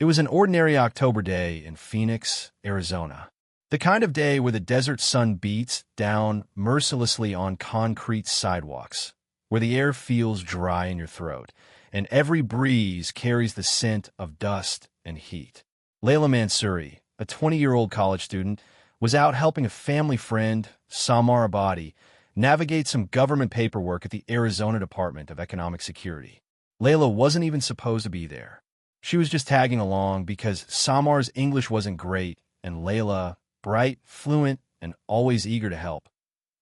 It was an ordinary October day in Phoenix, Arizona. The kind of day where the desert sun beats down mercilessly on concrete sidewalks, where the air feels dry in your throat, and every breeze carries the scent of dust and heat. Layla Mansouri, a 20-year-old college student, was out helping a family friend, Samar Abadi, navigate some government paperwork at the Arizona Department of Economic Security. Layla wasn't even supposed to be there. She was just tagging along because Samar's English wasn't great, and Layla, bright, fluent, and always eager to help,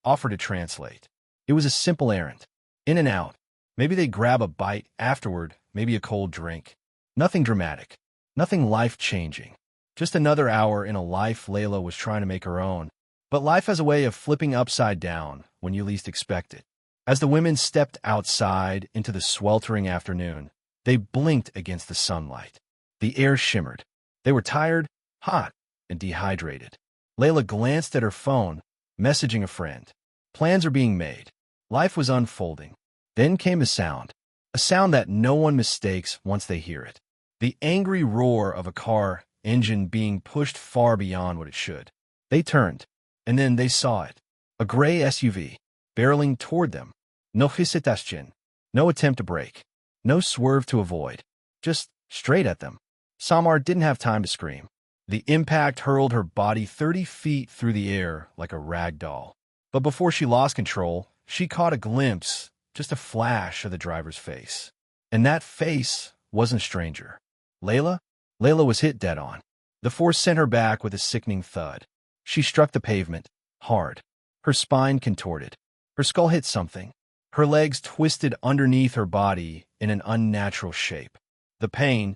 offered to translate. It was a simple errand. In and out. Maybe they'd grab a bite afterward, maybe a cold drink. Nothing dramatic. Nothing life-changing. Just another hour in a life Layla was trying to make her own. But life has a way of flipping upside down when you least expect it. As the women stepped outside into the sweltering afternoon, they blinked against the sunlight. The air shimmered. They were tired, hot, and dehydrated. Layla glanced at her phone, messaging a friend. Plans are being made. Life was unfolding. Then came a sound that no one mistakes once they hear it. The angry roar of a car engine being pushed far beyond what it should. They turned, and then they saw it. A gray SUV, barreling toward them. No hesitation, no attempt to brake, no swerve to avoid, just straight at them. Samar didn't have time to scream. The impact hurled her body 30 feet through the air like a rag doll. But before she lost control, she caught a glimpse, just a flash of the driver's face. And that face wasn't a stranger. Layla? Layla was hit dead on. The force sent her back with a sickening thud. She struck the pavement, hard. Her spine contorted. Her skull hit something. Her legs twisted underneath her body in an unnatural shape. The pain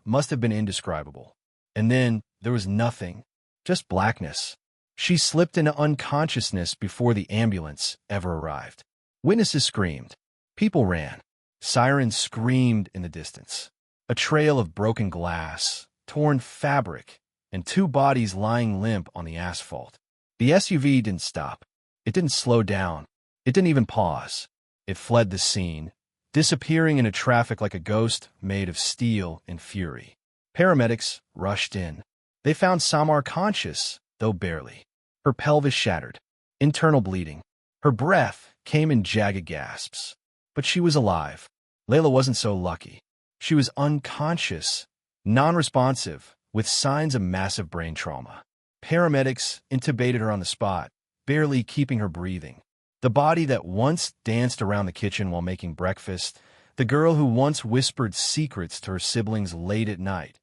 must have been indescribable. And then there was nothing, just blackness. She slipped into unconsciousness before the ambulance ever arrived. Witnesses screamed. People ran. Sirens screamed in the distance. A trail of broken glass, torn fabric, and two bodies lying limp on the asphalt. The SUV didn't stop. It didn't slow down. It didn't even pause. It fled the scene, disappearing into traffic like a ghost made of steel and fury. Paramedics rushed in. They found Samar conscious, though barely. Her pelvis shattered. Internal bleeding. Her breath came in jagged gasps. But she was alive. Layla wasn't so lucky. She was unconscious, non-responsive, with signs of massive brain trauma. Paramedics intubated her on the spot, barely keeping her breathing. The body that once danced around the kitchen while making breakfast, the girl who once whispered secrets to her siblings late at night,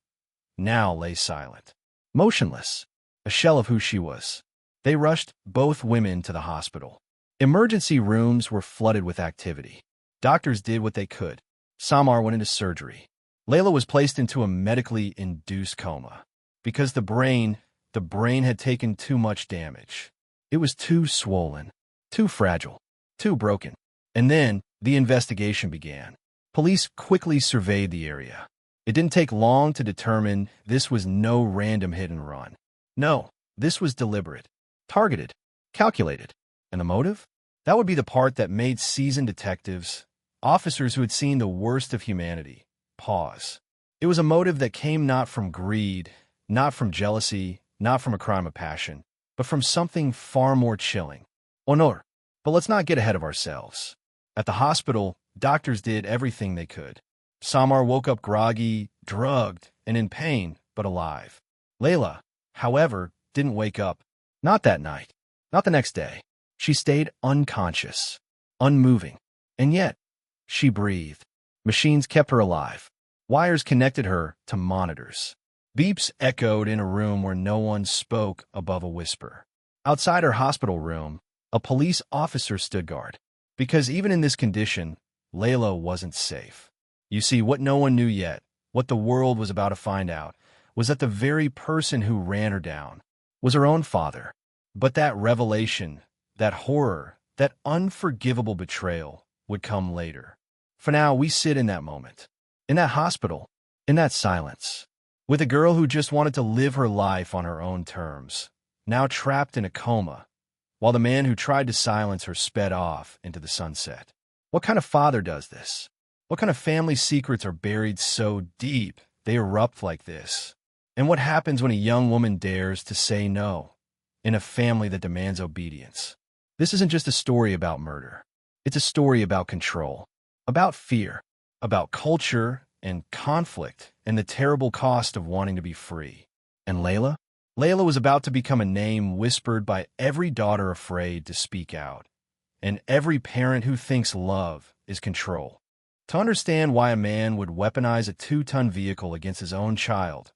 now lay silent, motionless, a shell of who she was. They rushed both women to the hospital. Emergency rooms were flooded with activity. Doctors did what they could. Samar went into surgery. Layla was placed into a medically induced coma because the brain had taken too much damage. It was too swollen, too fragile, too broken. And then the investigation began. Police quickly surveyed the area. It didn't take long to determine this was no random hit and run. No, this was deliberate, targeted, calculated. And the motive? That would be the part that made seasoned detectives, officers who had seen the worst of humanity, pause. It was a motive that came not from greed, not from jealousy, not from a crime of passion, but from something far more chilling. Honor. But let's not get ahead of ourselves. At the hospital, doctors did everything they could. Samar woke up groggy, drugged, and in pain, but alive. Layla, however, didn't wake up. Not that night. Not the next day. She stayed unconscious, unmoving. And yet, she breathed. Machines kept her alive. Wires connected her to monitors. Beeps echoed in a room where no one spoke above a whisper. Outside her hospital room, a police officer stood guard. Because even in this condition, Layla wasn't safe. You see, what no one knew yet, what the world was about to find out, was that the very person who ran her down was her own father. But that revelation, that horror, that unforgivable betrayal would come later. For now, we sit in that moment, in that hospital, in that silence, with a girl who just wanted to live her life on her own terms, now trapped in a coma, while the man who tried to silence her sped off into the sunset. What kind of father does this? What kind of family secrets are buried so deep they erupt like this. And what happens when a young woman dares to say no in a family that demands obedience? This isn't just a story about murder. It's a story about control, about fear, about culture and conflict, and the terrible cost of wanting to be free. And Layla? Layla was about to become a name whispered by every daughter afraid to speak out, and every parent who thinks love is control. To understand why a man would weaponize a 2-ton vehicle against his own child,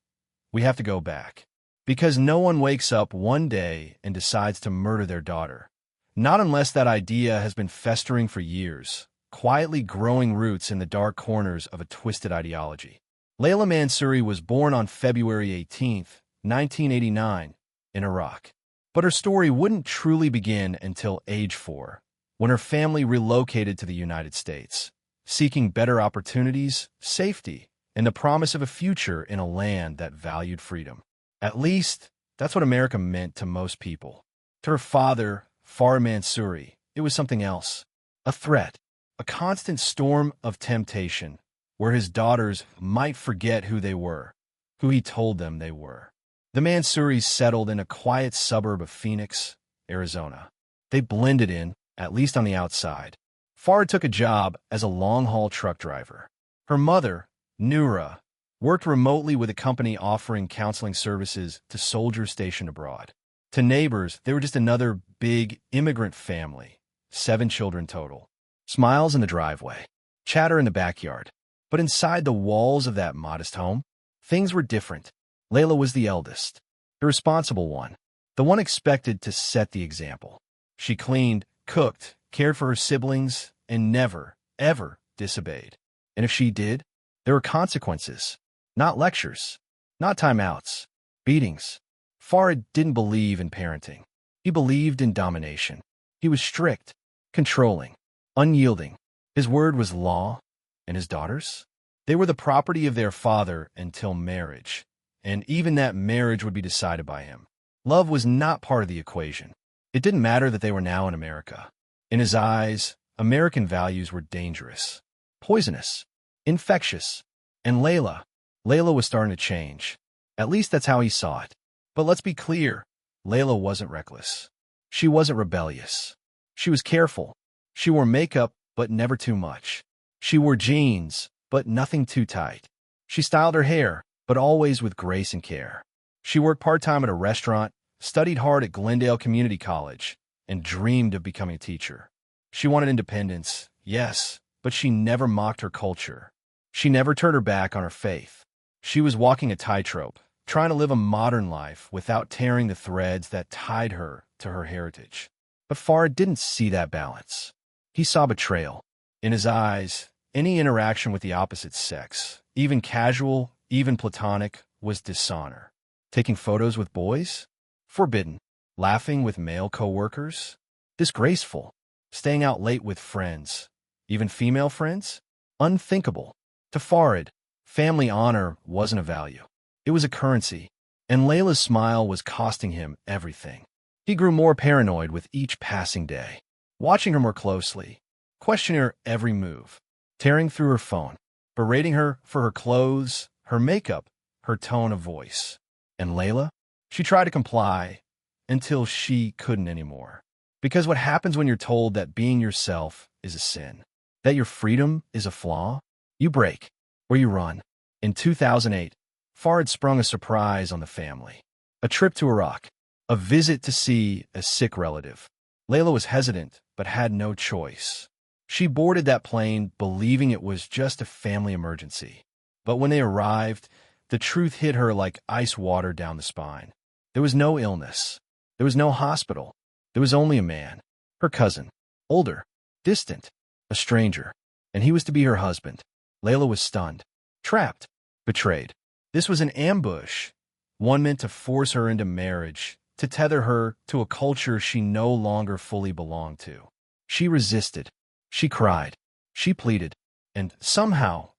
we have to go back. Because no one wakes up one day and decides to murder their daughter. Not unless that idea has been festering for years, quietly growing roots in the dark corners of a twisted ideology. Layla Mansouri was born on February 18, 1989, in Iraq. But her story wouldn't truly begin until age 4, when her family relocated to the United States, seeking better opportunities, safety, and the promise of a future in a land that valued freedom. At least, that's what America meant to most people. To her father, Farid Mansouri, it was something else. A threat, a constant storm of temptation, where his daughters might forget who they were, who he told them they were. The Mansouris settled in a quiet suburb of Phoenix, Arizona. They blended in, at least on the outside. Farid took a job as a long-haul truck driver. Her mother, Noura, worked remotely with a company offering counseling services to soldiers stationed abroad. To neighbors, they were just another big immigrant family, 7 children total. Smiles in the driveway, chatter in the backyard. But inside the walls of that modest home, things were different. Layla was the eldest, the responsible one, the one expected to set the example. She cleaned, cooked, cared for her siblings, and never, ever disobeyed. And if she did, there were consequences, not lectures, not timeouts, beatings. Farid didn't believe in parenting. He believed in domination. He was strict, controlling, unyielding. His word was law, and his daughters? They were the property of their father until marriage, and even that marriage would be decided by him. Love was not part of the equation. It didn't matter that they were now in America. In his eyes, American values were dangerous, poisonous, infectious. And Layla was starting to change. At least that's how he saw it. But let's be clear, Layla wasn't reckless. She wasn't rebellious. She was careful. She wore makeup, but never too much. She wore jeans, but nothing too tight. She styled her hair, but always with grace and care. She worked part-time at a restaurant, studied hard at Glendale Community College, and dreamed of becoming a teacher. She wanted independence, yes, but she never mocked her culture. She never turned her back on her faith. She was walking a tightrope, trying to live a modern life without tearing the threads that tied her to her heritage. But Farid didn't see that balance. He saw betrayal. In his eyes, any interaction with the opposite sex, even casual, even platonic, was dishonor. Taking photos with boys? Forbidden. Laughing with male co-workers? Disgraceful. Staying out late with friends, even female friends? Unthinkable. To Farid, family honor wasn't a value. It was a currency, and Layla's smile was costing him everything. He grew more paranoid with each passing day, watching her more closely, questioning her every move, tearing through her phone, berating her for her clothes, her makeup, her tone of voice. And Layla? She tried to comply until she couldn't anymore. Because what happens when you're told that being yourself is a sin, that your freedom is a flaw? You break, or you run. In 2008, Farid sprung a surprise on the family. A trip to Iraq, a visit to see a sick relative. Layla was hesitant, but had no choice. She boarded that plane believing it was just a family emergency. But when they arrived, the truth hit her like ice water down the spine. There was no illness. There was no hospital. There was only a man, her cousin, older, distant, a stranger, and he was to be her husband. Layla was stunned, trapped, betrayed. This was an ambush, one meant to force her into marriage, to tether her to a culture she no longer fully belonged to. She resisted. She cried. She pleaded. And somehow,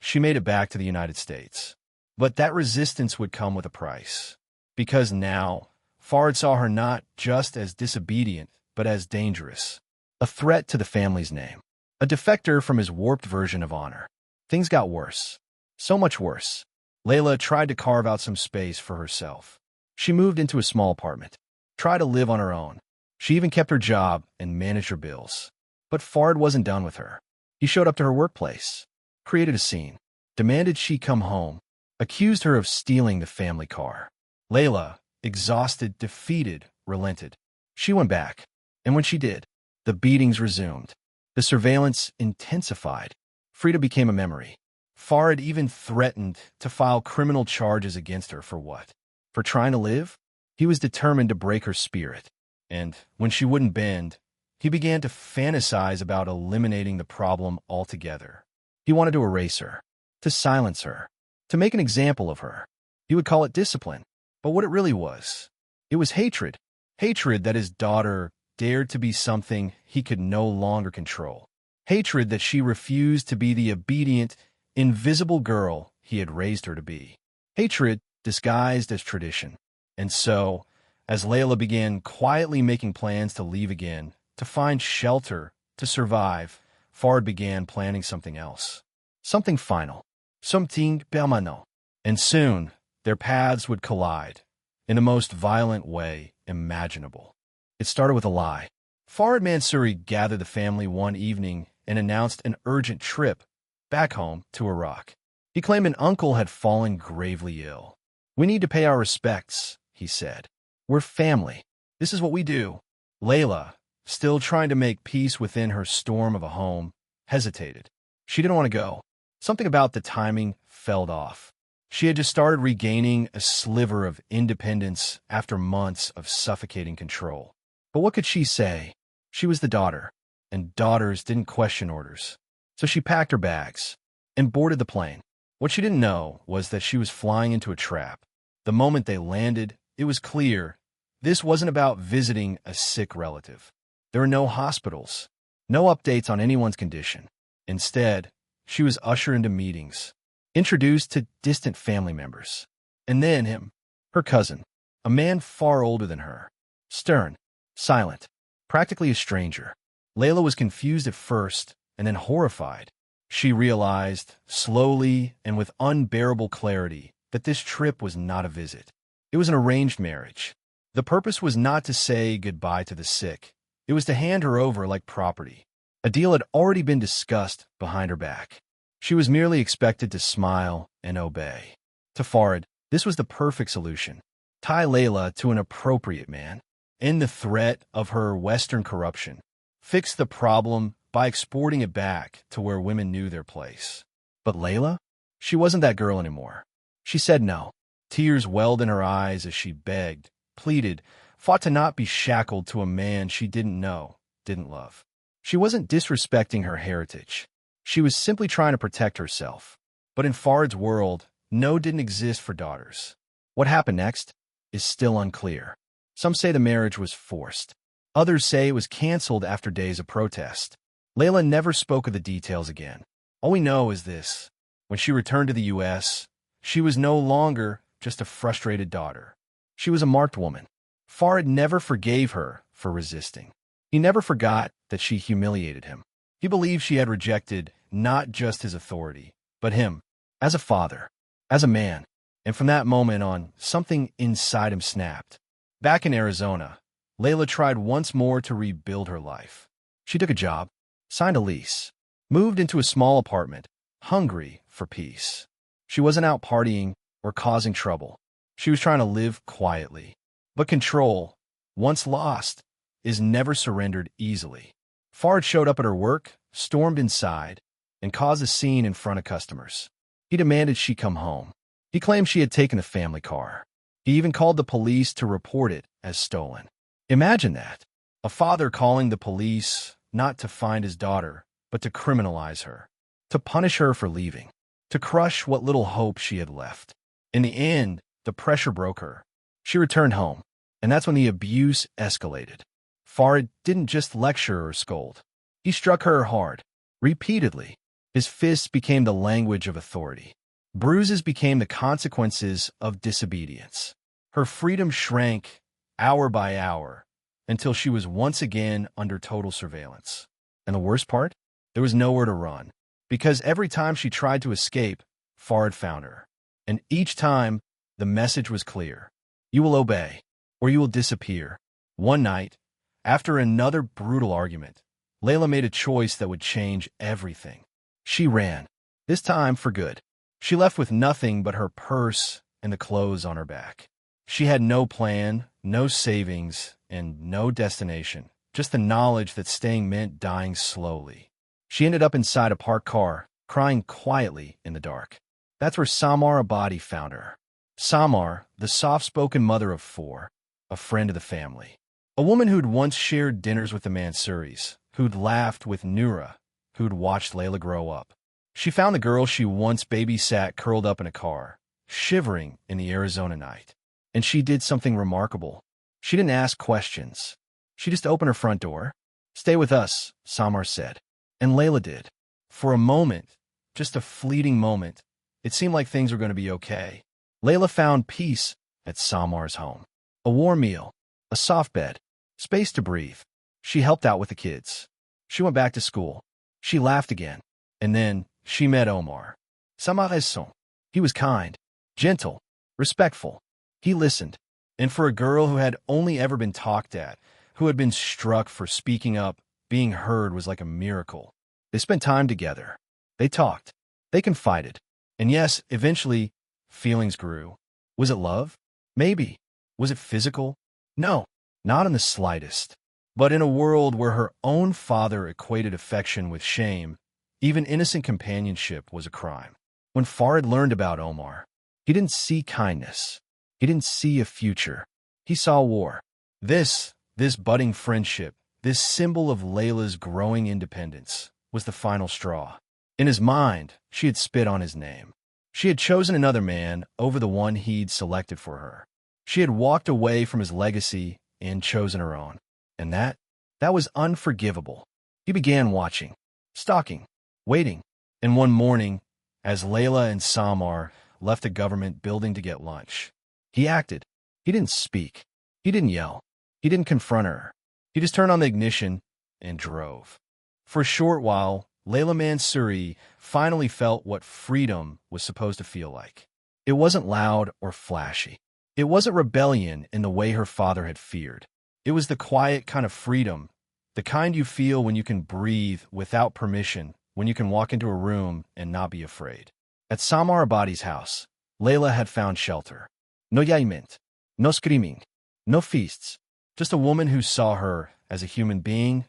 she made it back to the United States. But that resistance would come with a price. Because now, Farid saw her not just as disobedient, but as dangerous. A threat to the family's name. A defector from his warped version of honor. Things got worse. So much worse. Layla tried to carve out some space for herself. She moved into a small apartment, tried to live on her own. She even kept her job and managed her bills. But Fard wasn't done with her. He showed up to her workplace, created a scene, demanded she come home, accused her of stealing the family car. Layla, exhausted, defeated, relented. She went back, and when she did, the beatings resumed. The surveillance intensified. Frida became a memory. Fard even threatened to file criminal charges against her for what? For trying to live? He was determined to break her spirit. And when she wouldn't bend, he began to fantasize about eliminating the problem altogether. He wanted to erase her, to silence her, to make an example of her. He would call it discipline. But what it really was, it was hatred. Hatred that his daughter dared to be something he could no longer control. Hatred that she refused to be the obedient, invisible girl he had raised her to be. Hatred disguised as tradition. And so, as Layla began quietly making plans to leave again, to find shelter, to survive, Fard began planning something else. Something final. Something permanent. And soon, their paths would collide, in the most violent way imaginable. It started with a lie. Fard Mansouri gathered the family one evening and announced an urgent trip back home to Iraq. He claimed an uncle had fallen gravely ill. "We need to pay our respects," he said. "We're family. This is what we do." Layla, still trying to make peace within her storm of a home, hesitated. She didn't want to go. Something about the timing felt off. She had just started regaining a sliver of independence after months of suffocating control. But what could she say? She was the daughter, and daughters didn't question orders. So she packed her bags and boarded the plane. What she didn't know was that she was flying into a trap. The moment they landed, it was clear this wasn't about visiting a sick relative. There were no hospitals, no updates on anyone's condition. Instead, she was ushered into meetings, introduced to distant family members. And then him, her cousin, a man far older than her, stern, silent, practically a stranger. Layla was confused at first and then horrified. She realized, slowly and with unbearable clarity, that this trip was not a visit. It was an arranged marriage. The purpose was not to say goodbye to the sick. It was to hand her over like property. A deal had already been discussed behind her back. She was merely expected to smile and obey. To Fard, this was the perfect solution. Tie Layla to an appropriate man. End the threat of her Western corruption. Fix the problem by exporting it back to where women knew their place. But Layla? She wasn't that girl anymore. She said no. Tears welled in her eyes as she begged, pleaded, fought to not be shackled to a man she didn't know, didn't love. She wasn't disrespecting her heritage. She was simply trying to protect herself. But in Fard's world, no didn't exist for daughters. What happened next is still unclear. Some say the marriage was forced. Others say it was canceled after days of protest. Layla never spoke of the details again. All we know is this. When she returned to the U.S., she was no longer just a frustrated daughter. She was a marked woman. Fard never forgave her for resisting. He never forgot that she humiliated him. He believed she had rejected not just his authority, but him, as a father, as a man. And from that moment on, something inside him snapped. Back in Arizona, Layla tried once more to rebuild her life. She took a job, signed a lease, moved into a small apartment, hungry for peace. She wasn't out partying or causing trouble. She was trying to live quietly. But control, once lost, is never surrendered easily. Fard showed up at her work, stormed inside, and caused a scene in front of customers. He demanded she come home. He claimed she had taken the family car. He even called the police to report it as stolen. Imagine that. A father calling the police not to find his daughter, but to criminalize her, to punish her for leaving, to crush what little hope she had left. In the end, the pressure broke her. She returned home, and that's when the abuse escalated. Fard didn't just lecture or scold. He struck her hard, repeatedly. His fists became the language of authority. Bruises became the consequences of disobedience. Her freedom shrank hour by hour until she was once again under total surveillance. And the worst part? There was nowhere to run. Because every time she tried to escape, Farid found her. And each time, the message was clear. You will obey, or you will disappear. One night, after another brutal argument, Layla made a choice that would change everything. She ran, this time for good. She left with nothing but her purse and the clothes on her back. She had no plan, no savings, and no destination, just the knowledge that staying meant dying slowly. She ended up inside a parked car, crying quietly in the dark. That's where Samar Abadi found her. Samar, the soft-spoken mother of four, a friend of the family. A woman who'd once shared dinners with the Mansuris, who'd laughed with Noura, who'd watched Layla grow up. She found the girl she once babysat curled up in a car, shivering in the Arizona night. And she did something remarkable. She didn't ask questions. She just opened her front door. Stay with us, Samar said. And Layla did. For a moment, just a fleeting moment, it seemed like things were going to be okay. Layla found peace at Samar's home. A warm meal, a soft bed, space to breathe. She helped out with the kids. She went back to school. She laughed again. And then she met Omar. Samar's son. He was kind, gentle, respectful. He listened. And for a girl who had only ever been talked at, who had been struck for speaking up, being heard was like a miracle. They spent time together. They talked. They confided. And yes, eventually, feelings grew. Was it love? Maybe. Was it physical? No, not in the slightest. But in a world where her own father equated affection with shame, even innocent companionship was a crime. When Farid learned about Omar, he didn't see kindness. He didn't see a future. He saw war. This budding friendship, this symbol of Layla's growing independence, was the final straw. In his mind, she had spit on his name. She had chosen another man over the one he'd selected for her. She had walked away from his legacy and chosen her own. And that was unforgivable. He began watching, stalking, waiting. And one morning, as Layla and Samar left a government building to get lunch, he acted. He didn't speak. He didn't yell. He didn't confront her. He just turned on the ignition and drove. For a short while, Layla Mansouri finally felt what freedom was supposed to feel like. It wasn't loud or flashy. It wasn't rebellion in the way her father had feared. It was the quiet kind of freedom, the kind you feel when you can breathe without permission, when you can walk into a room and not be afraid. At Samar Abadi's house, Layla had found shelter. No yaiment, no screaming, no feasts, just a woman who saw her as a human being,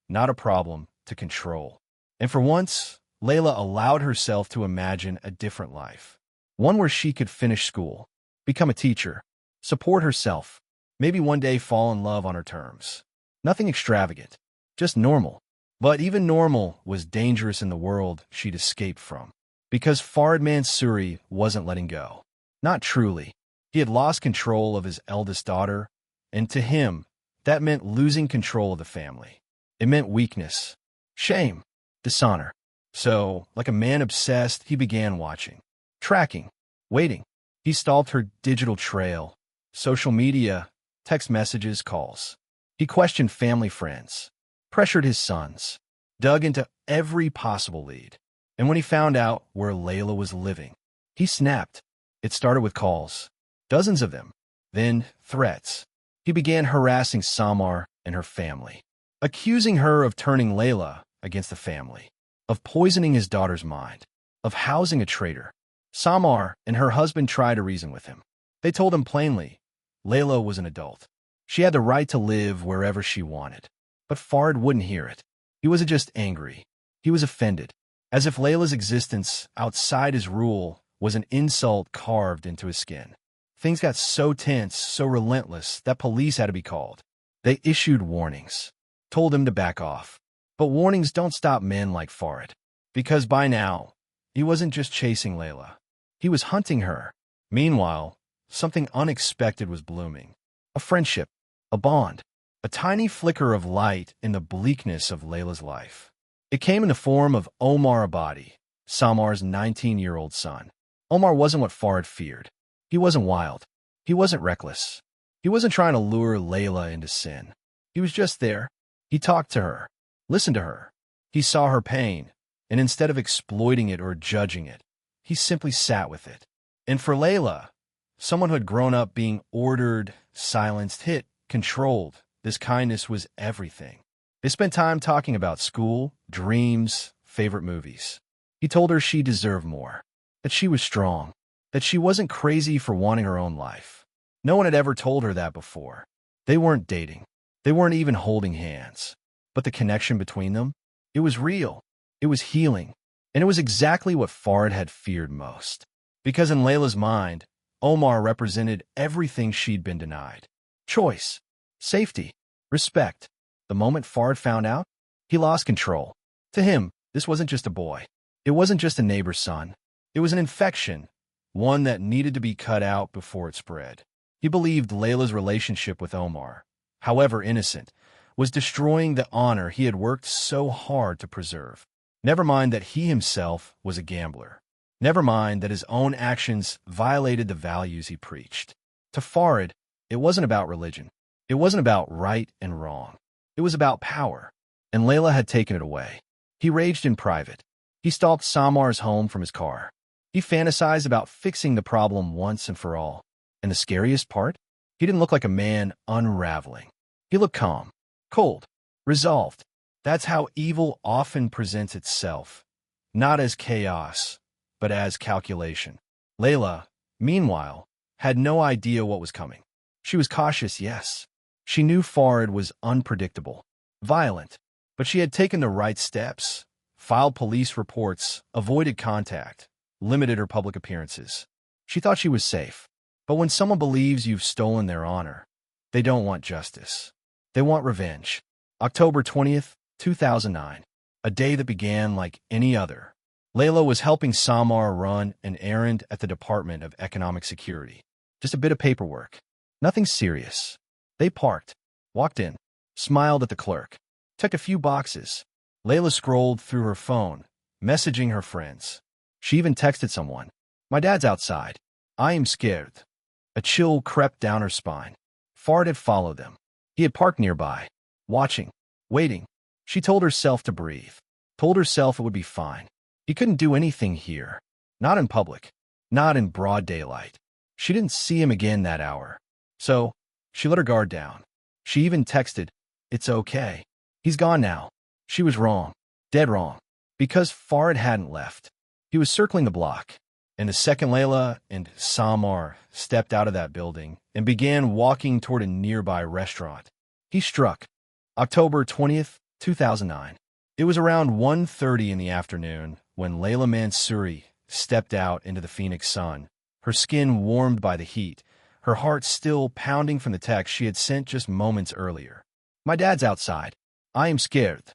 not a problem to control. And for once, Layla allowed herself to imagine a different life. One where she could finish school, become a teacher, support herself, maybe one day fall in love on her terms. Nothing extravagant, just normal. But even normal was dangerous in the world she'd escaped from. Because Farid Mansouri wasn't letting go. Not truly. He had lost control of his eldest daughter, and to him, that meant losing control of the family. It meant weakness, shame, dishonor. So, like a man obsessed, he began watching, tracking, waiting. He stalked her digital trail, social media, text messages, calls. He questioned family friends, pressured his sons, dug into every possible lead. And when he found out where Layla was living, he snapped. It started with calls, dozens of them, then threats. He began harassing Samar and her family, accusing her of turning Layla against the family, of poisoning his daughter's mind, of housing a traitor. Samar and her husband tried to reason with him. They told him plainly, Layla was an adult. She had the right to live wherever she wanted. But Farid wouldn't hear it. He wasn't just angry. He was offended, as if Layla's existence outside his rule was an insult carved into his skin. Things got so tense, so relentless, that police had to be called. They issued warnings, told him to back off. But warnings don't stop men like Farid. Because by now, he wasn't just chasing Layla. He was hunting her. Meanwhile, something unexpected was blooming. A friendship, a bond, a tiny flicker of light in the bleakness of Layla's life. It came in the form of Omar Abadi, Samar's 19-year-old son. Omar wasn't what Farid feared. He wasn't wild. He wasn't reckless. He wasn't trying to lure Layla into sin. He was just there. He talked to her, listened to her. He saw her pain, and instead of exploiting it or judging it, He simply sat with it. And for Layla, someone who had grown up being ordered, silenced, hit, controlled, this kindness was everything. They spent time talking about school, dreams, favorite movies. He told her she deserved more, that she was strong, that she wasn't crazy for wanting her own life. No one had ever told her that before. They weren't dating. They weren't even holding hands. But the connection between them, it was real. It was healing. And it was exactly what Farid had feared most. Because in Layla's mind, Omar represented everything she'd been denied. Choice, safety, respect. The moment Farid found out, he lost control. To him, this wasn't just a boy. It wasn't just a neighbor's son. It was an infection, one that needed to be cut out before it spread. He believed Layla's relationship with Omar, however innocent, was destroying the honor he had worked so hard to preserve. Never mind that he himself was a gambler. Never mind that his own actions violated the values he preached. To Farid, it wasn't about religion. It wasn't about right and wrong. It was about power, and Layla had taken it away. He raged in private. He stalked Samar's home from his car. He fantasized about fixing the problem once and for all. And the scariest part? He didn't look like a man unraveling. He looked calm, cold, resolved. That's how evil often presents itself, not as chaos, but as calculation. Layla, meanwhile, had no idea what was coming. She was cautious, yes. She knew Farid was unpredictable, violent, but she had taken the right steps, filed police reports, avoided contact, limited her public appearances. She thought she was safe. But when someone believes you've stolen their honor, they don't want justice. They want revenge. October 20th, 2009, a day that began like any other. Layla was helping Samar run an errand at the Department of Economic Security. Just a bit of paperwork. Nothing serious. They parked, walked in, smiled at the clerk, checked a few boxes. Layla scrolled through her phone, messaging her friends. She even texted someone. "My dad's outside. I am scared." A chill crept down her spine. Farid had followed them. He had parked nearby, watching, waiting. She told herself to breathe, told herself it would be fine. He couldn't do anything here. Not in public, not in broad daylight. She didn't see him again that hour. So, she let her guard down. She even texted, "It's okay. He's gone now." She was wrong, dead wrong, because Farid hadn't left. He was circling the block. And the second Layla and Samar stepped out of that building and began walking toward a nearby restaurant, he struck. October 20th, 2009. It was around 1:30 in the afternoon when Layla Mansouri stepped out into the Phoenix sun, her skin warmed by the heat, her heart still pounding from the text she had sent just moments earlier. "My dad's outside. I am scared."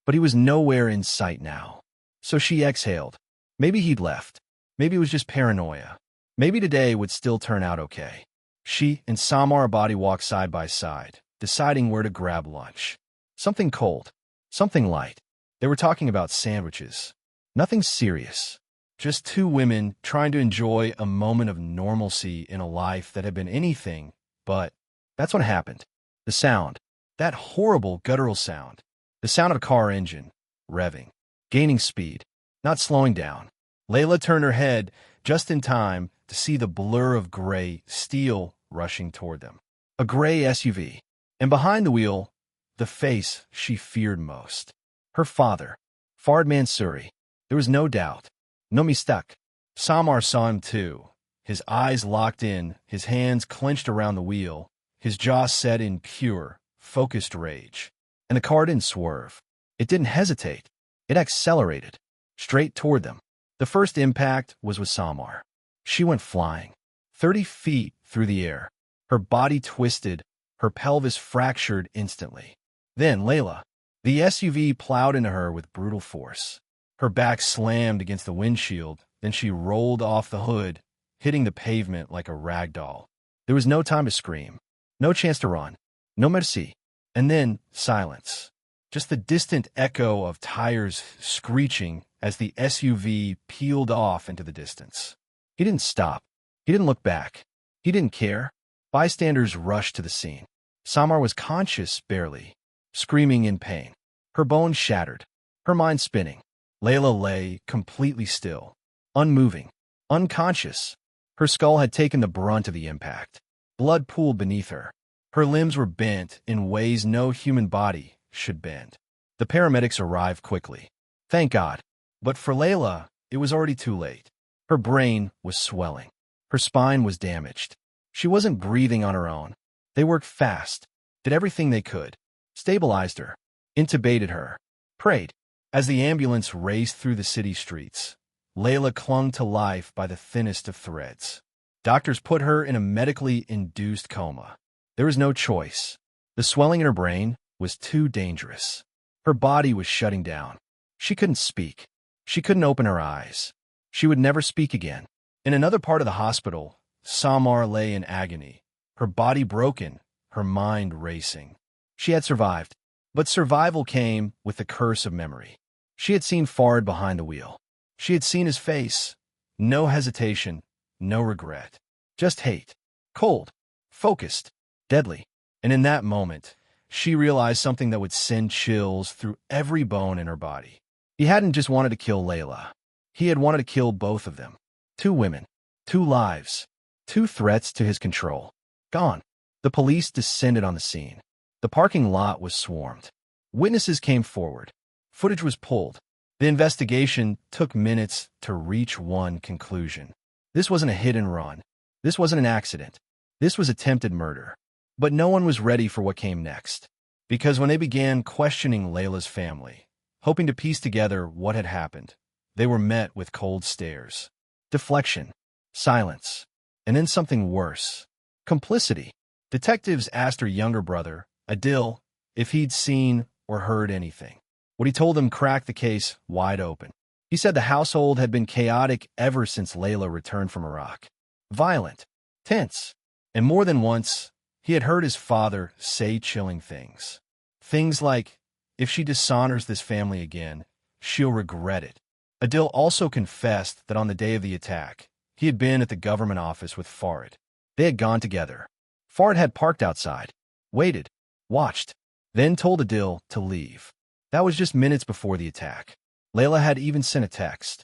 But he was nowhere in sight now. So she exhaled. Maybe he'd left. Maybe it was just paranoia. Maybe today would still turn out okay. She and Samar Abadi walked side by side, deciding where to grab lunch. Something cold, something light. They were talking about sandwiches. Nothing serious. Just two women trying to enjoy a moment of normalcy in a life that had been anything but. That's what happened. The sound. That horrible guttural sound. The sound of a car engine, revving, gaining speed, not slowing down. Layla turned her head just in time to see the blur of gray steel rushing toward them. A gray SUV. And behind the wheel, the face she feared most. Her father, Farid Mansouri. There was no doubt. No mistake. Samar saw him too. His eyes locked in, his hands clenched around the wheel, his jaw set in pure, focused rage. And the car didn't swerve. It didn't hesitate. It accelerated, straight toward them. The first impact was with Samar. She went flying, 30 feet through the air. Her body twisted, her pelvis fractured instantly. Then Layla. The SUV plowed into her with brutal force. Her back slammed against the windshield, then she rolled off the hood, hitting the pavement like a rag doll. There was no time to scream, no chance to run, no mercy. And then silence. Just the distant echo of tires screeching as the SUV peeled off into the distance. He didn't stop. He didn't look back. He didn't care. Bystanders rushed to the scene. Samar was conscious barely, screaming in pain. Her bones shattered, her mind spinning. Layla lay completely still, unmoving. unconscious. Her skull had taken the brunt of the impact. Blood pooled beneath her. Her limbs were bent in ways no human body should bend. The paramedics arrived quickly. Thank God. But for Layla, it was already too late. Her brain was swelling. Her spine was damaged. She wasn't breathing on her own. They worked fast, did everything they could, stabilized her, intubated her, prayed. As the ambulance raced through the city streets, Layla clung to life by the thinnest of threads. Doctors put her in a medically induced coma. There was no choice. The swelling in her brain was too dangerous. Her body was shutting down. She couldn't speak. She couldn't open her eyes. She would never speak again. In another part of the hospital, Samar lay in agony, her body broken, her mind racing. She had survived, but survival came with the curse of memory. She had seen Fard behind the wheel. She had seen his face. No hesitation, no regret. Just hate. Cold. Focused. Deadly. And in that moment, she realized something that would send chills through every bone in her body. He hadn't just wanted to kill Layla. He had wanted to kill both of them. 2 women. 2 lives. 2 threats to his control. Gone. The police descended on the scene. The parking lot was swarmed. Witnesses came forward. Footage was pulled. The investigation took minutes to reach one conclusion. This wasn't a hit and run. This wasn't an accident. This was attempted murder. But no one was ready for what came next. Because when they began questioning Layla's family, hoping to piece together what had happened, they were met with cold stares, deflection, silence, and then something worse, complicity. Detectives asked her younger brother, Adil, if he'd seen or heard anything. What he told them cracked the case wide open. He said the household had been chaotic ever since Layla returned from Iraq. Violent, tense, and more than once, he had heard his father say chilling things. Things like, if she dishonors this family again, she'll regret it. Adil also confessed that on the day of the attack, he had been at the government office with Fard. They had gone together. Fard had parked outside, waited, watched, then told Adil to leave. That was just minutes before the attack. Layla had even sent a text.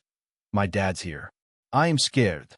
My dad's here. I am scared.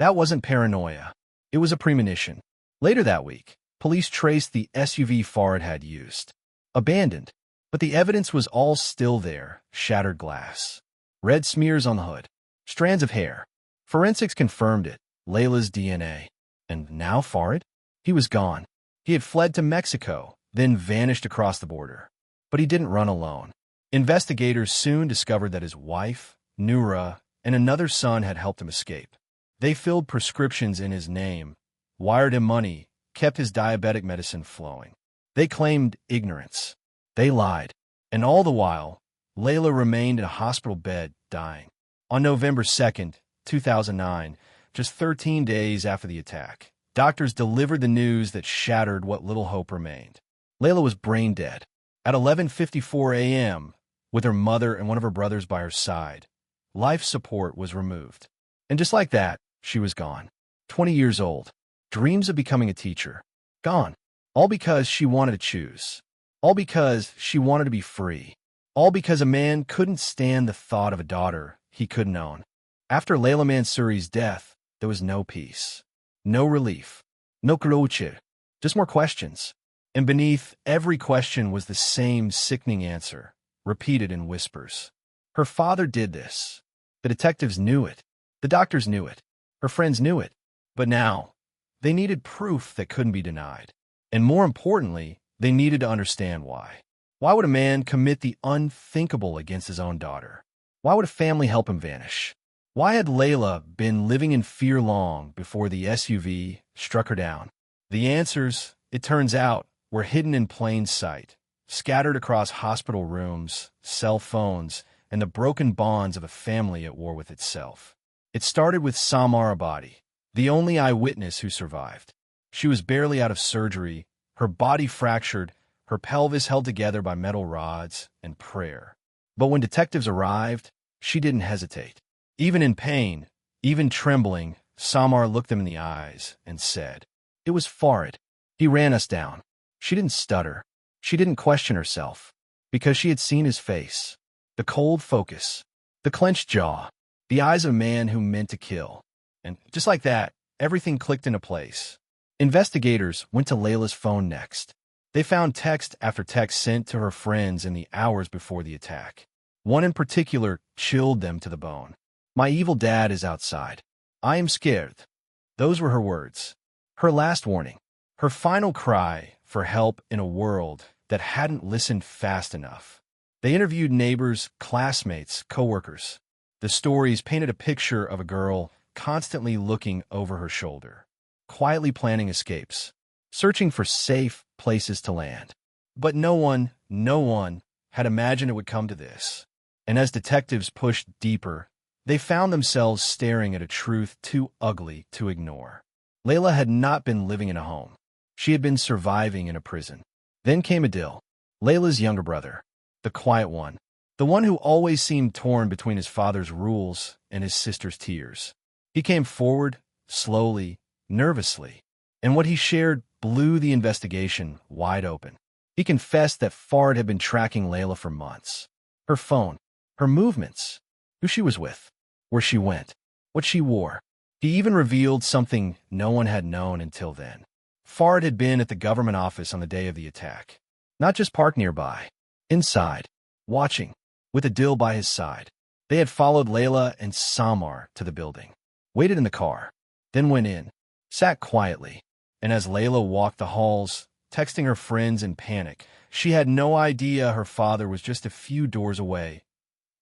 That wasn't paranoia. It was a premonition. Later that week, police traced the SUV Fard had used. Abandoned. But the evidence was all still there, shattered glass. Red smears on the hood. Strands of hair. Forensics confirmed it. Layla's DNA. And now Fard? He was gone. He had fled to Mexico, then vanished across the border. But he didn't run alone. Investigators soon discovered that his wife, Noura, and another son had helped him escape. They filled prescriptions in his name, wired him money, kept his diabetic medicine flowing. They claimed ignorance. They lied. And all the while, Layla remained in a hospital bed, dying. On November 2nd, 2009, just 13 days after the attack, doctors delivered the news that shattered what little hope remained. Layla was brain dead. At 11:54 a.m., with her mother and one of her brothers by her side, life support was removed. And just like that, she was gone. 20 years old. Dreams of becoming a teacher. Gone. All because she wanted to choose. All because she wanted to be free. All because a man couldn't stand the thought of a daughter he couldn't own. After Layla Mansouri's death, there was no peace. No relief. No closure. Just more questions. And beneath every question was the same sickening answer, repeated in whispers. Her father did this. The detectives knew it. The doctors knew it. Her friends knew it. But now, they needed proof that couldn't be denied. And more importantly, they needed to understand why. Why would a man commit the unthinkable against his own daughter? Why would a family help him vanish? Why had Layla been living in fear long before the SUV struck her down? The answers, it turns out, were hidden in plain sight, scattered across hospital rooms, cell phones, and the broken bonds of a family at war with itself. It started with Samar Abadi, the only eyewitness who survived. She was barely out of surgery, her body fractured, her pelvis held together by metal rods and prayer. But when detectives arrived, she didn't hesitate. Even in pain, even trembling, Samar looked them in the eyes and said, "It was Fard. He ran us down." She didn't stutter. She didn't question herself, because she had seen his face, the cold focus, the clenched jaw, the eyes of a man who meant to kill. And just like that, everything clicked into place. Investigators went to Layla's phone next. They found text after text sent to her friends in the hours before the attack. One in particular chilled them to the bone. "My evil dad is outside. I am scared." Those were her words. Her last warning. Her final cry for help in a world that hadn't listened fast enough. They interviewed neighbors, classmates, coworkers. The stories painted a picture of a girl constantly looking over her shoulder, quietly planning escapes, searching for safe places to land. But no one had imagined it would come to this. And as detectives pushed deeper, they found themselves staring at a truth too ugly to ignore. Layla had not been living in a home. She had been surviving in a prison. Then came Adil, Layla's younger brother, the quiet one, the one who always seemed torn between his father's rules and his sister's tears. He came forward, slowly, nervously, and what he shared blew the investigation wide open. He confessed that Fard had been tracking Layla for months. Her phone, her movements, who she was with, where she went, what she wore. He even revealed something no one had known until then. Fard had been at the government office on the day of the attack. Not just parked nearby. Inside, watching, with Adil by his side. They had followed Layla and Samar to the building, waited in the car, then went in, sat quietly, and as Layla walked the halls, texting her friends in panic, she had no idea her father was just a few doors away,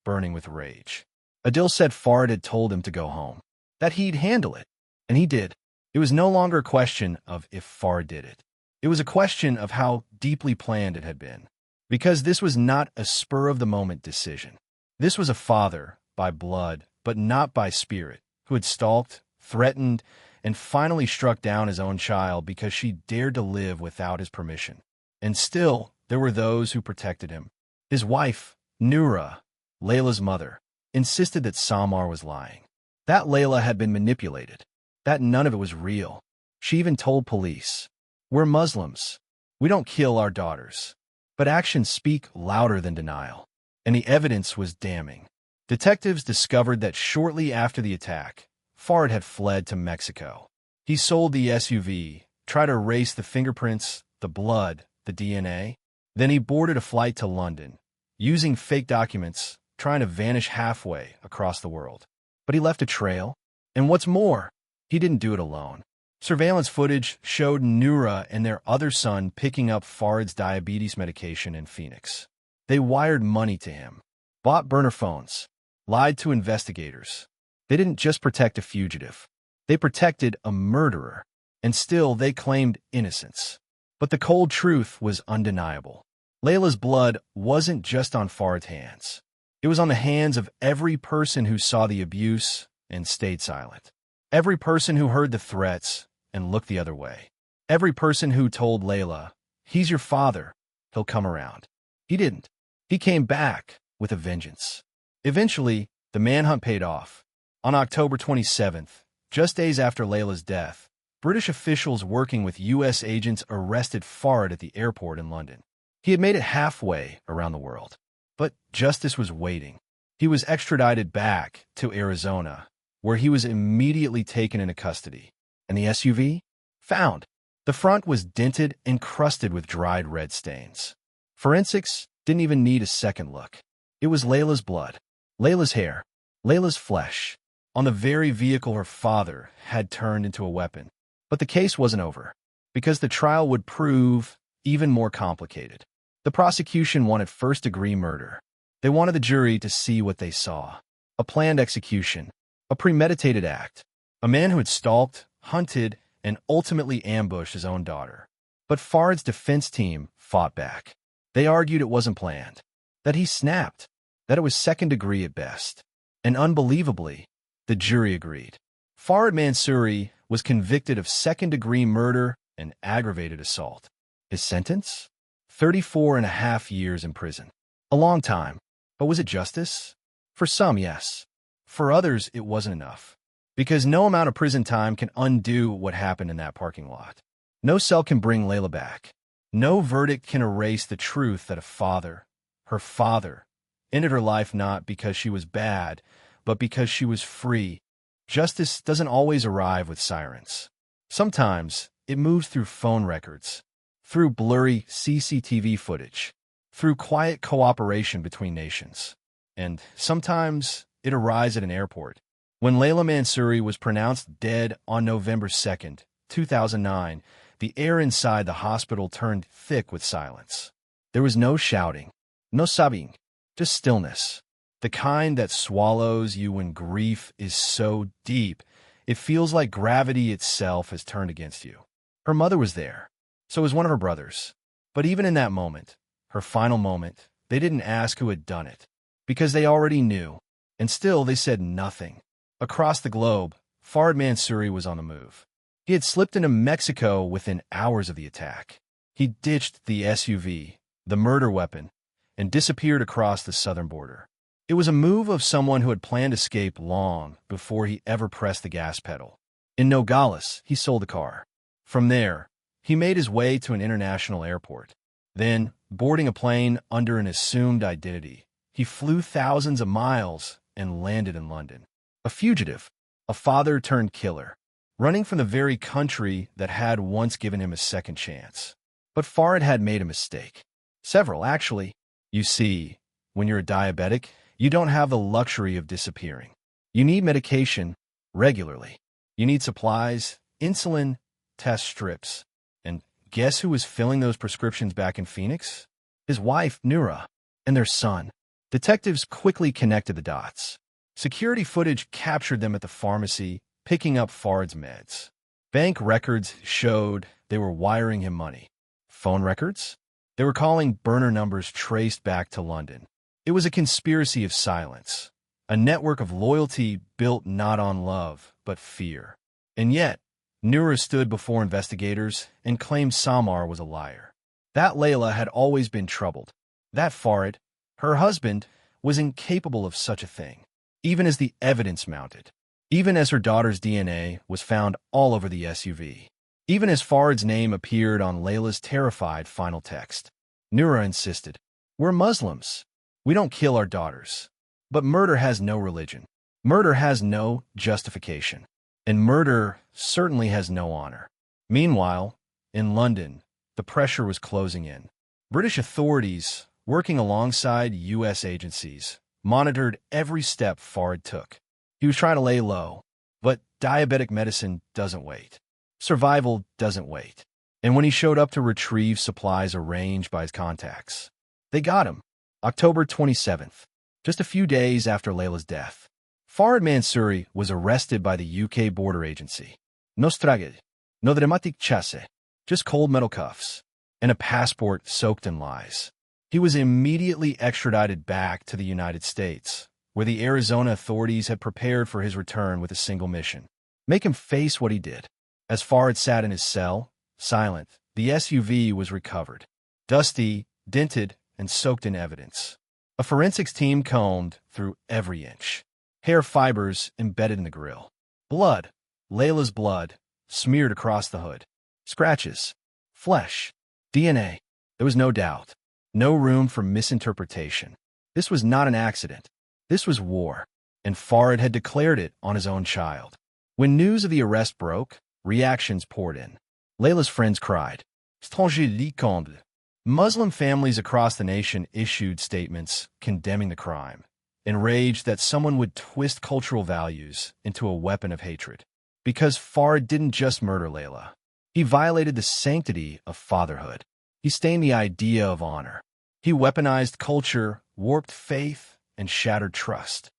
burning with rage. Adil said Fard had told him to go home, that he'd handle it, and he did. It was no longer a question of if Fard did it. It was a question of how deeply planned it had been. Because this was not a spur-of-the-moment decision. This was a father, by blood, but not by spirit, who had stalked, threatened, and finally struck down his own child because she dared to live without his permission. And still, there were those who protected him. His wife, Noura, Layla's mother, insisted that Samar was lying. That Layla had been manipulated. That none of it was real. She even told police, "We're Muslims. We don't kill our daughters." But actions speak louder than denial. And the evidence was damning. Detectives discovered that shortly after the attack, Fard had fled to Mexico. He sold the SUV, tried to erase the fingerprints, the blood, the DNA. Then he boarded a flight to London, using fake documents, trying to vanish halfway across the world. But he left a trail. And what's more, he didn't do it alone. Surveillance footage showed Noura and their other son picking up Fard's diabetes medication in Phoenix. They wired money to him, bought burner phones, lied to investigators. They didn't just protect a fugitive. They protected a murderer, and still they claimed innocence. But the cold truth was undeniable. Layla's blood wasn't just on Fard's hands. It was on the hands of every person who saw the abuse and stayed silent. Every person who heard the threats and looked the other way. Every person who told Layla, "He's your father. He'll come around." He didn't. He came back with a vengeance. Eventually, the manhunt paid off. On October 27th, just days after Layla's death, British officials working with U.S. agents arrested Fard at the airport in London. He had made it halfway around the world. But justice was waiting. He was extradited back to Arizona, where he was immediately taken into custody. And the SUV? Found. The front was dented and crusted with dried red stains. Forensics didn't even need a second look. It was Layla's blood, Layla's hair, Layla's flesh, on the very vehicle her father had turned into a weapon. But the case wasn't over, because the trial would prove even more complicated. The prosecution wanted first-degree murder. They wanted the jury to see what they saw. A planned execution, a premeditated act, a man who had stalked, hunted, and ultimately ambushed his own daughter. But Fard's defense team fought back. They argued it wasn't planned, that he snapped, that it was second-degree at best. And unbelievably, the jury agreed. Fard Mansouri was convicted of second-degree murder and aggravated assault. His sentence? 34.5 years in prison. A long time. But was it justice? For some, yes. For others, it wasn't enough. Because no amount of prison time can undo what happened in that parking lot. No cell can bring Layla back. No verdict can erase the truth that her father, ended her life not because she was bad, but because she was free, Justice doesn't always arrive with sirens. Sometimes it moves through phone records, through blurry CCTV footage, through quiet cooperation between nations. And sometimes it arrives at an airport. When Layla Mansouri was pronounced dead on November 2nd, 2009, the air inside the hospital turned thick with silence. There was no shouting, no sobbing, just stillness. The kind that swallows you when grief is so deep, it feels like gravity itself has turned against you. Her mother was there. So was one of her brothers. But even in that moment, her final moment, they didn't ask who had done it, because they already knew. And still they said nothing. Across the globe, Farid Mansouri was on the move. He had slipped into Mexico within hours of the attack. He ditched the SUV, the murder weapon, and disappeared across the southern border. It was a move of someone who had planned escape long before he ever pressed the gas pedal. In Nogales, he sold the car. From there, he made his way to an international airport. Then, boarding a plane under an assumed identity, he flew thousands of miles and landed in London. A fugitive, a father-turned-killer, running from the very country that had once given him a second chance. But Farid had made a mistake. Several, actually. You see, when you're a diabetic, you don't have the luxury of disappearing. You need medication regularly. You need supplies, insulin, test strips. And guess who was filling those prescriptions back in Phoenix? His wife, Noura, and their son. Detectives quickly connected the dots. Security footage captured them at the pharmacy, picking up Farid's meds. Bank records showed they were wiring him money. Phone records? They were calling burner numbers traced back to London. It was a conspiracy of silence, a network of loyalty built not on love, but fear. And yet, Noura stood before investigators and claimed Samar was a liar. That Layla had always been troubled. That Farid, her husband, was incapable of such a thing, even as the evidence mounted, even as her daughter's DNA was found all over the SUV, even as Farid's name appeared on Layla's terrified final text. Noura insisted, "We're Muslims. We don't kill our daughters." But murder has no religion. Murder has no justification. And murder certainly has no honor. Meanwhile, in London, the pressure was closing in. British authorities, working alongside U.S. agencies, monitored every step Farid took. He was trying to lay low, but diabetic medicine doesn't wait. Survival doesn't wait. And when he showed up to retrieve supplies arranged by his contacts, they got him. October 27th, just a few days after Layla's death. Farid Mansouri was arrested by the UK border agency. No strage, no dramatic chasse, just cold metal cuffs, and a passport soaked in lies. He was immediately extradited back to the United States, where the Arizona authorities had prepared for his return with a single mission: make him face what he did. As Farid sat in his cell, silent, the SUV was recovered, dusty, dented, and soaked in evidence. A forensics team combed through every inch. Hair fibers embedded in the grill. Blood, Layla's blood, smeared across the hood. Scratches, flesh, DNA. There was no doubt, no room for misinterpretation. This was not an accident. This was war, and Farid had declared it on his own child. When news of the arrest broke, reactions poured in. Layla's friends cried, "Stranger licande." Muslim families across the nation issued statements condemning the crime, enraged that someone would twist cultural values into a weapon of hatred. Because Farid didn't just murder Layla. He violated the sanctity of fatherhood. He stained the idea of honor. He weaponized culture, warped faith, and shattered trust,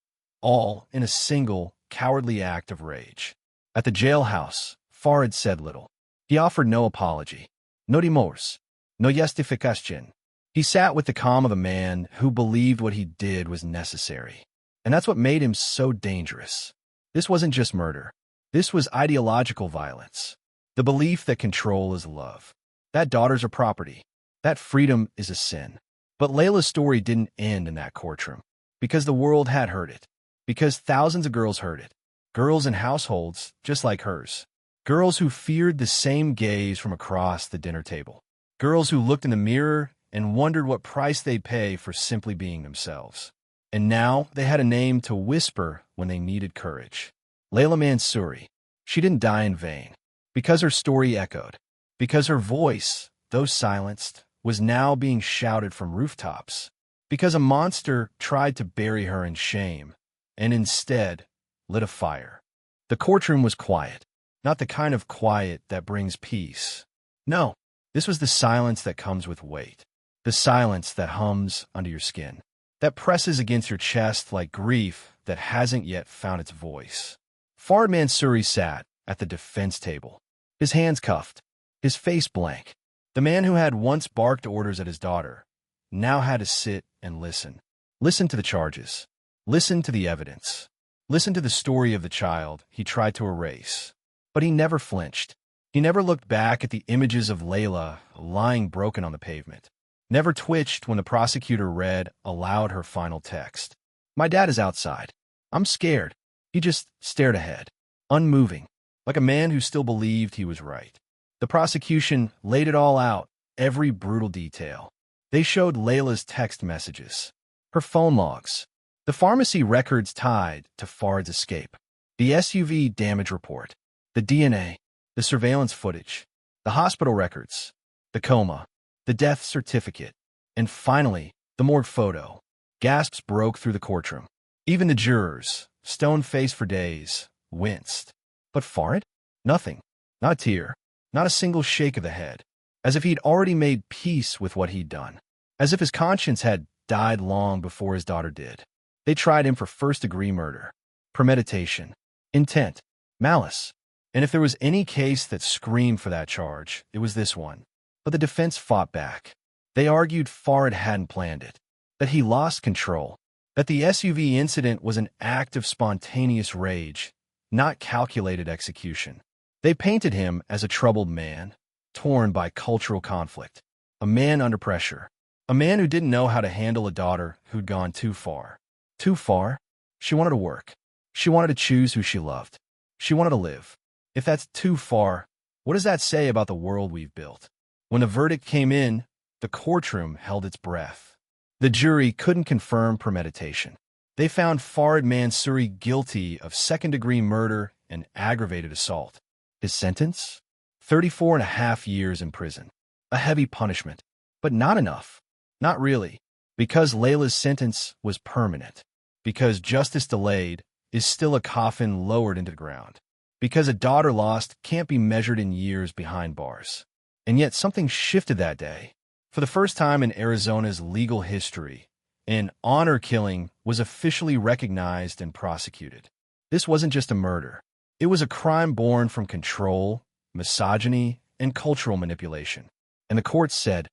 all in a single, cowardly act of rage. At the jailhouse, Farid said little. He offered no apology, no remorse, no justification. He sat with the calm of a man who believed what he did was necessary. And that's what made him so dangerous. This wasn't just murder. This was ideological violence. The belief that control is love. That daughters are property. That freedom is a sin. But Layla's story didn't end in that courtroom. Because the world had heard it. Because thousands of girls heard it. Girls in households just like hers. Girls who feared the same gaze from across the dinner table. Girls who looked in the mirror and wondered what price they'd pay for simply being themselves. And now they had a name to whisper when they needed courage. Layla Mansouri. She didn't die in vain. Because her story echoed. Because her voice, though silenced, was now being shouted from rooftops. Because a monster tried to bury her in shame, and instead lit a fire. The courtroom was quiet, not the kind of quiet that brings peace. No, this was the silence that comes with weight. The silence that hums under your skin, that presses against your chest like grief that hasn't yet found its voice. Farid Mansouri sat at the defense table, his hands cuffed, his face blank. The man who had once barked orders at his daughter now had to sit and listen. Listen to the charges. Listen to the evidence. Listen to the story of the child he tried to erase. But he never flinched. He never looked back at the images of Layla lying broken on the pavement. Never twitched when the prosecutor read aloud her final text. "My dad is outside. I'm scared." He just stared ahead, unmoving, like a man who still believed he was right. The prosecution laid it all out, every brutal detail. They showed Layla's text messages, her phone logs, the pharmacy records tied to Farid's escape, the SUV damage report, the DNA, the surveillance footage, the hospital records, the coma, the death certificate, and finally, the morgue photo. Gasps broke through the courtroom. Even the jurors, stone-faced for days, winced. But Farid? Nothing. Not a tear. Not a single shake of the head. As if he'd already made peace with what he'd done. As if his conscience had died long before his daughter did. They tried him for first-degree murder, premeditation, intent, malice. And if there was any case that screamed for that charge, it was this one. But the defense fought back. They argued Farid hadn't planned it, that he lost control, that the SUV incident was an act of spontaneous rage, not calculated execution. They painted him as a troubled man, torn by cultural conflict, a man under pressure, a man who didn't know how to handle a daughter who'd gone too far. Too far? She wanted to work. She wanted to choose who she loved. She wanted to live. If that's too far, what does that say about the world we've built? When the verdict came in, the courtroom held its breath. The jury couldn't confirm premeditation. They found Farid Mansouri guilty of second-degree murder and aggravated assault. His sentence? 34.5 years in prison. A heavy punishment. But not enough. Not really. Because Layla's sentence was permanent. Because justice delayed is still a coffin lowered into the ground. Because a daughter lost can't be measured in years behind bars. And yet something shifted that day. For the first time in Arizona's legal history, an honor killing was officially recognized and prosecuted. This wasn't just a murder. It was a crime born from control, misogyny, and cultural manipulation. And the court said,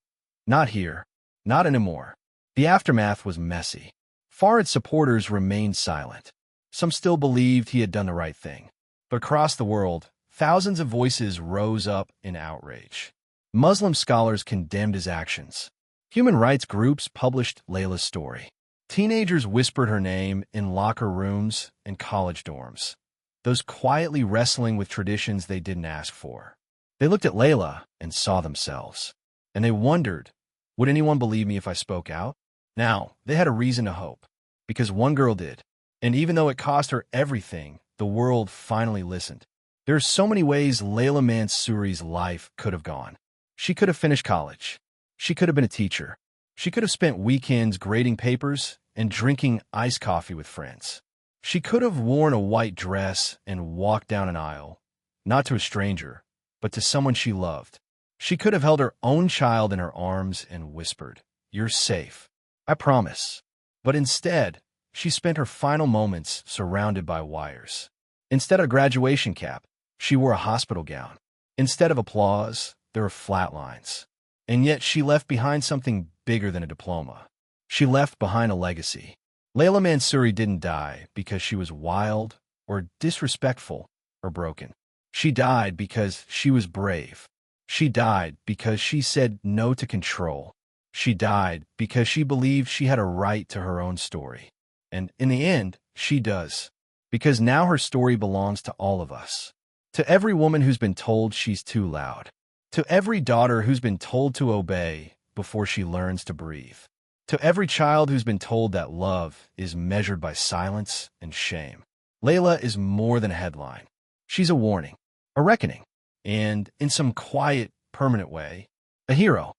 not here, not anymore. The aftermath was messy. Farid's supporters remained silent. Some still believed he had done the right thing. But across the world, thousands of voices rose up in outrage. Muslim scholars condemned his actions. Human rights groups published Layla's story. Teenagers whispered her name in locker rooms and college dorms, those quietly wrestling with traditions they didn't ask for. They looked at Layla and saw themselves. And they wondered, would anyone believe me if I spoke out? Now, they had a reason to hope, because one girl did. And even though it cost her everything, the world finally listened. There are so many ways Layla Mansouri's life could have gone. She could have finished college. She could have been a teacher. She could have spent weekends grading papers and drinking iced coffee with friends. She could have worn a white dress and walked down an aisle, not to a stranger, but to someone she loved. She could have held her own child in her arms and whispered, "You're safe. I promise." But instead, she spent her final moments surrounded by wires. Instead of a graduation cap, she wore a hospital gown. Instead of applause, there were flat lines. And yet she left behind something bigger than a diploma. She left behind a legacy. Layla Mansouri didn't die because she was wild or disrespectful or broken. She died because she was brave. She died because she said no to control. She died because she believed she had a right to her own story. And in the end, she does. Because now her story belongs to all of us. To every woman who's been told she's too loud. To every daughter who's been told to obey before she learns to breathe. To every child who's been told that love is measured by silence and shame. Layla is more than a headline. She's a warning, a reckoning, and, in some quiet, permanent way, a hero.